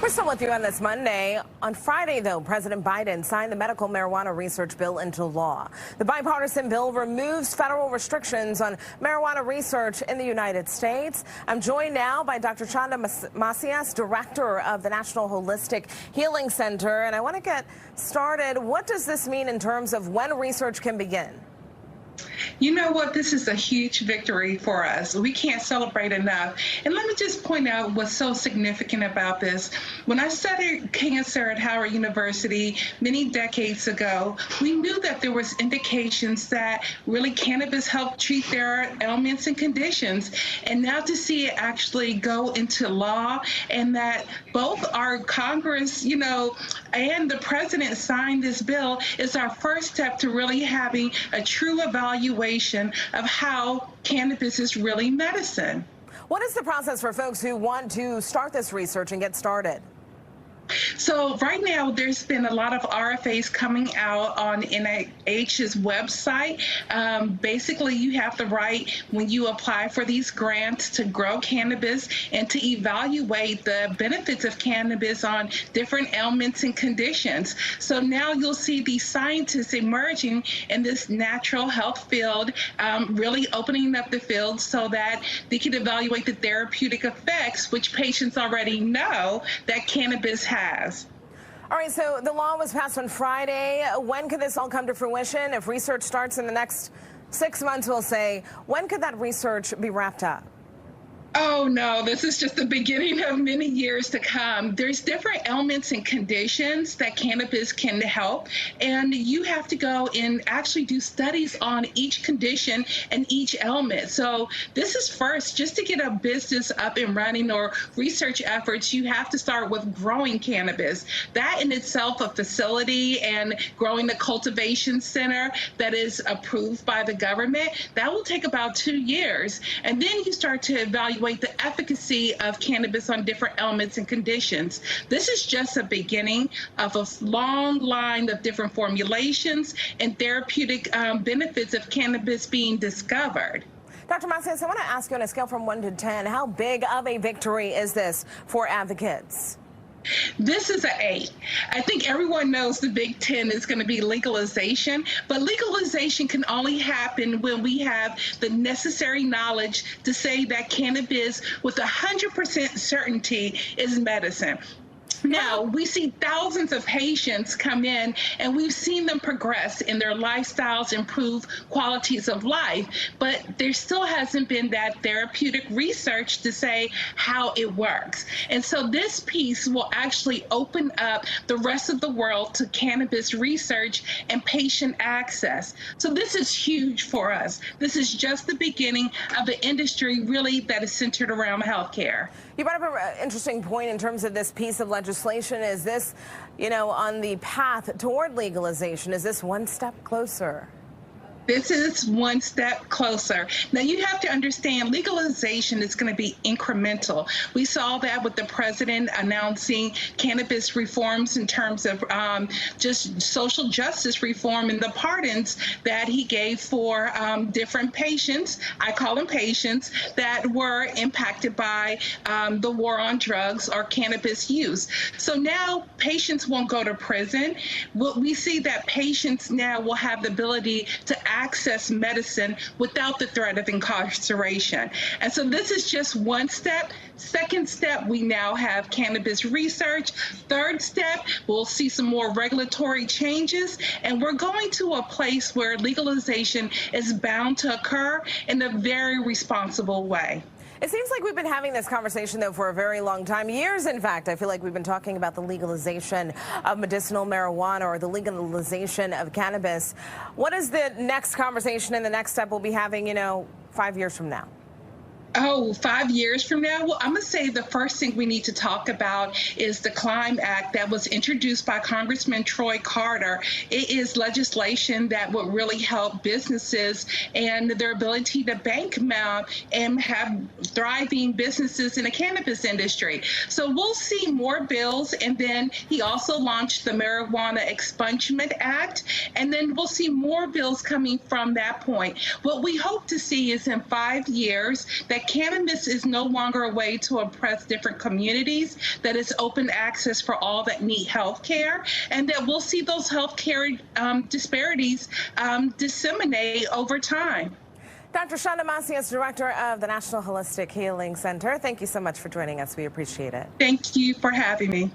We're still with you on this Monday. On Friday, though, President Biden signed the medical marijuana research bill into law. The bipartisan bill removes federal restrictions on marijuana research in the United States. I'm joined now by Dr. Chanda Macias, director of the National Holistic Healing Center. And I want to get started. What does this mean in terms of when research can begin? You know what? This is a huge victory for us. We can't celebrate enough. And let me just point out what's so significant about this. When I studied cancer at Howard University many decades ago, we knew that there was indications that really cannabis helped treat their ailments and conditions. And now to see it actually go into law, and that both our Congress, and the president signed this bill, is our first step to really having a true evaluation of how cannabis is really medicine. What is the process for folks who want to start this research and get started? So right now, there's been a lot of RFAs coming out on NIH's website. Basically, you have the right, when you apply for these grants, to grow cannabis and to evaluate the benefits of cannabis on different ailments and conditions. So now you'll see these scientists emerging in this natural health field, really opening up the field so that they can evaluate the therapeutic effects, which patients already know that cannabis has. All right, so the law was passed on Friday. When could this all come to fruition? If research starts in the next 6 months, we'll say, when could that research be wrapped up? Oh, no, this is just the beginning of many years to come. There's different ailments and conditions that cannabis can help, and you have to go and actually do studies on each condition and each ailment. So this is first, just to get a business up and running or research efforts, you have to start with growing cannabis. That in itself, a facility and growing a cultivation center that is approved by the government, that will take about 2 years. And then you start to evaluate the efficacy of cannabis on different ailments and conditions. This is just a beginning of a long line of different formulations and therapeutic benefits of cannabis being discovered. Dr. Macias, I want to ask you, on a scale from 1 to 10, how big of a victory is this for advocates? This is an 8. I think everyone knows the big 10 is going to be legalization, but legalization can only happen when we have the necessary knowledge to say that cannabis with 100% certainty is medicine. Now, we see thousands of patients come in, and we've seen them progress in their lifestyles, improve qualities of life, but there still hasn't been that therapeutic research to say how it works. And so this piece will actually open up the rest of the world to cannabis research and patient access. So this is huge for us. This is just the beginning of an industry really that is centered around healthcare. You brought up an interesting point in terms of this piece of legislation. Is this, on the path toward legalization? Is this one step closer? This is one step closer. Now, you have to understand, legalization is going to be incremental. We saw that with the president announcing cannabis reforms in terms of just social justice reform and the pardons that he gave for different patients, I call them patients, that were impacted by the war on drugs or cannabis use. So now patients won't go to prison. We see that patients now will have the ability to access medicine without the threat of incarceration. And so this is just one step. Second step, we now have cannabis research. Third step, we'll see some more regulatory changes, and we're going to a place where legalization is bound to occur in a very responsible way. It seems like we've been having this conversation, though, for a very long time. Years, in fact. I feel like we've been talking about the legalization of medicinal marijuana or the legalization of cannabis. What is the next conversation and the next step we'll be having, 5 years from now? Oh, 5 years from now? Well, I'm going to say the first thing we need to talk about is the CLIMB Act that was introduced by Congressman Troy Carter. It is legislation that would really help businesses and their ability to bank and have thriving businesses in the cannabis industry. So we'll see more bills. And then he also launched the Marijuana Expungement Act. And then we'll see more bills coming from that point. What we hope to see is in 5 years that cannabis is no longer a way to oppress different communities, that it's open access for all that need health care, and that we'll see those health care disparities disseminate over time. Dr. Shonda Massey is director of the National Holistic Healing Center. Thank you so much for joining us. We appreciate it. Thank you for having me.